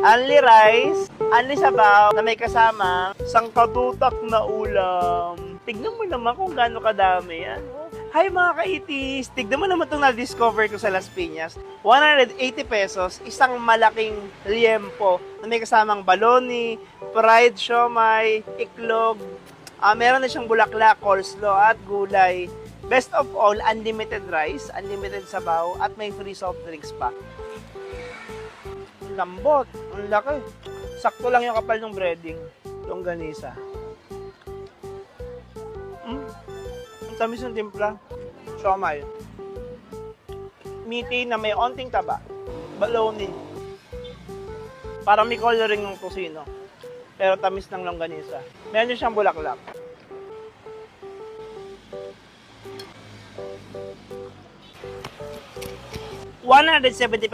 Only rice, only sabaw na may kasama sangkatutak na ulam. Tignan mo naman kung gaano kadami yan. Hi mga kaitis! Tignan mo naman itong na-discover ko sa Las Piñas. 180 pesos, isang malaking liempo na may kasamang baloni, fried siomay, iklog, meron na siyang bulaklak, coleslaw at gulay. Best of all, unlimited rice, unlimited sabaw, at may free soft drinks pa. Ang lambot, ang laki. Sakto lang yung kapal ng breading. Longganisa. Ang tamis ng timpla. Siomay. Meaty na may onting taba. Baloney. Parang may coloring ng tocino. Pero tamis ng longganisa. Meron din siyang bulaklak. ₱170